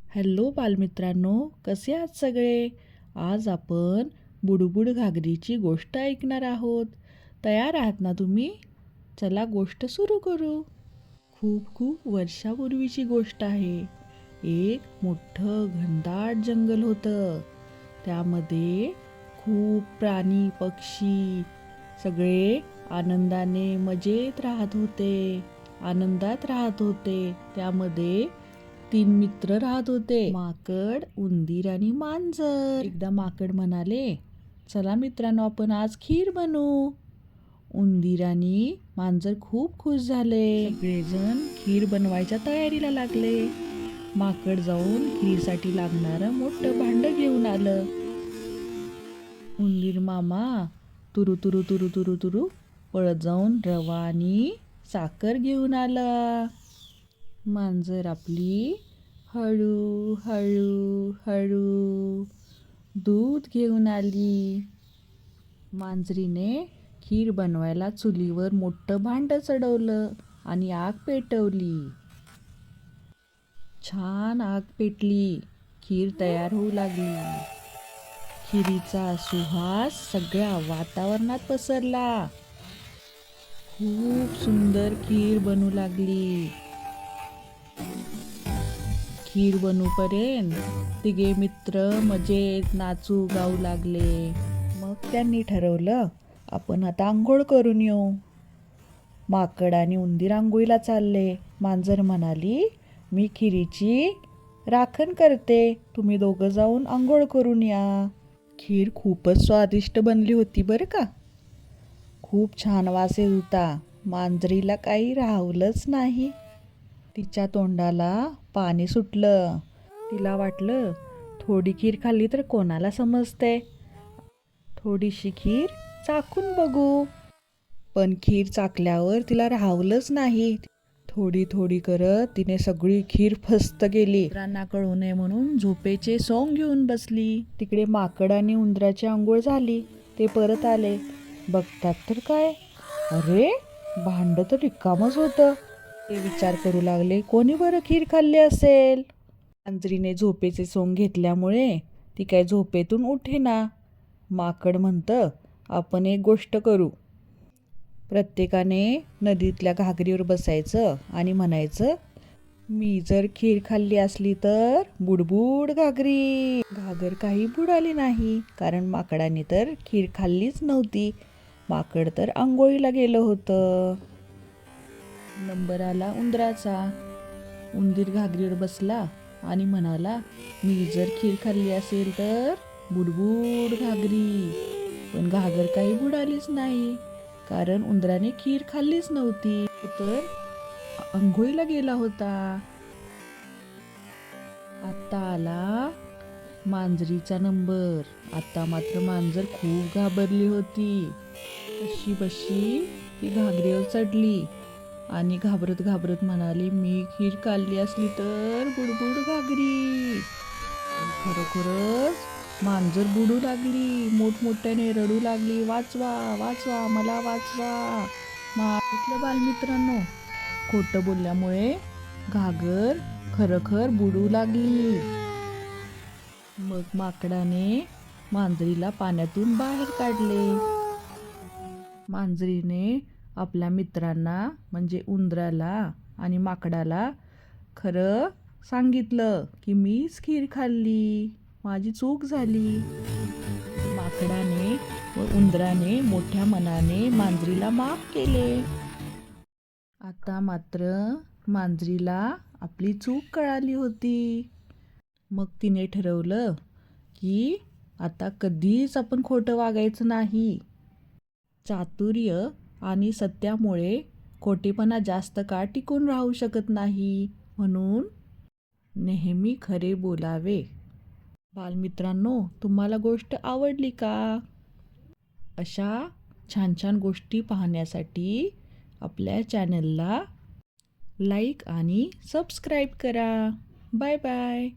Hello बालमित्रांनो, कसे आहात सगळे? आज आपण बुडबुड घागरीची गोष्ट ऐकणार आहोत. तयार आहात ना तुम्ही? चला गोष्ट सुरू करू. खूप खूप वर्षापूर्वीची गोष्ट आहे. एक मोठं घनदाट जंगल होतं. त्यामध्ये खूप प्राणी, पक्षी सगळे आनंदाने मजेत राहत होते. आनंदात राहत होते. त्यामध्ये 3 मित्र राहत होते, माकड, उंदीर आणि मांजर. एकदा माकड म्हणाले, चला मित्रांनो, आपण आज खीर बनवू. उंदीर आणि मांजर खूप खुश झाले. सगळेजण खीर बनवायच्या तयारीला लागले. माकड जाऊन खीरसाठी लागणारं मोठं भांड घेऊन आलं. उंदीर मामा तुरु तुरु तुरु तुरु तुरु पळत जाऊन रवा आणि साखर घेऊन आला. मांजर आपली हळू हळू हळू दूध घेऊन आली. मांजरीने खीर बनवायला चुलीवर मोठं भांड चढवलं आणि आग पेटवली. छान आग पेटली. खीर तयार होऊ लागली. खिरीचा सुवास सगळ्या वातावरणात पसरला. खूप सुंदर खीर बनू लागली. खीर बनूपर्यंत तिघे मित्र मजेत नाचू गाऊ लागले. मग त्यांनी ठरवलं, आपण आता आंघोळ करून येऊ. माकड आणि उंदीर आंघोळीला चालले. मांजर म्हणाली, मी खिरीची राखण करते, तुम्ही दोघं जाऊन आंघोळ करून या. खीर खूपच स्वादिष्ट बनली होती बरं का. खूप छान वास येत होता. मांजरीला काही राहवलंच नाही. तिच्या तोंडाला पाणी सुटलं. तिला वाटलं, थोडी खीर खाल्ली तर कोणाला समजते, थोडीशी खीर चाखून बघू. पण खीर चाखल्यावर तिला राहवलंच नाही. थोडी थोडी करत तिने सगळी खीर फस्त केली. मित्रांना कळू नये म्हणून झोपेचे सोंग घेऊन बसली. तिकडे माकड आणि उंदराची आंघोळ झाली. ते परत आले. बघतात तर काय, अरे भांड तर रिकामच होतं. ते विचार करू लागले, कोणी बरं खीर खाल्ली असेल. मांजरीने झोपेचे सोंग घेतल्यामुळे ती काय झोपेतून उठेना. माकड म्हणतं, आपण एक गोष्ट करू. प्रत्येकाने नदीतल्या घागरीवर बसायचं आणि म्हणायचं, मी जर खीर खाल्ली असली तर बुडबुड घागरी. घागर काही बुडाली नाही, कारण माकडाने तर खीर खाल्लीच नव्हती. माकड तर आंघोळीला गेलं होतं. नंबर आला उंदराचा. उंदीर घागरीवर बसला आणि म्हणाला, मी जर खीर खाल्ली असेल तर बुडबुड घागरी. पण घागर काही बुडालीच नाही, कारण उंदराने खीर खाल्लीच नव्हती, तर आंघोळीला गेला होता. आता आला मांजरीचा नंबर. आता मात्र मांजर खूप घाबरली होती. कशी बशी ती घागरीवर चढली आणि घाबरत घाबरत म्हणाली, मी खीर खाल्ली असली तर बुडबुड घागरी. खरोखरच मांजर बुडू लागली. मोठमोठ्याने रडू लागली, वाचवा वाचवा, मला वाचवा. मागितलं बालमित्रांनो, खोटं बोलल्यामुळे घागर खरखर बुडू लागली. मग माकडाने मांजरीला पाण्यातून बाहेर काढले. मांजरीने आपल्या मित्रांना म्हणजे उंदराला आणि माकडाला खरं सांगितलं की मीच खीर खाल्ली, माझी चूक झाली. माकडाने व उंदराने मोठ्या मनाने मांजरीला माफ केले. आता मात्र मांजरीला आपली चूक कळाली होती. मग तिने ठरवलं की आता कधीच आपण खोटं वागायचं नाही. चातुर्य आणि सत्यामुळे खोटेपणा जास्त काळ टिकून राहू शकत नाही, म्हणून नेहमी खरे बोलावे. बालमित्रांनो, तुम्हाला गोष्ट आवडली का? अशा छान छान गोष्टी पाहण्यासाठी आपल्या चॅनलला लाईक आणि सबस्क्राईब करा. Bye bye.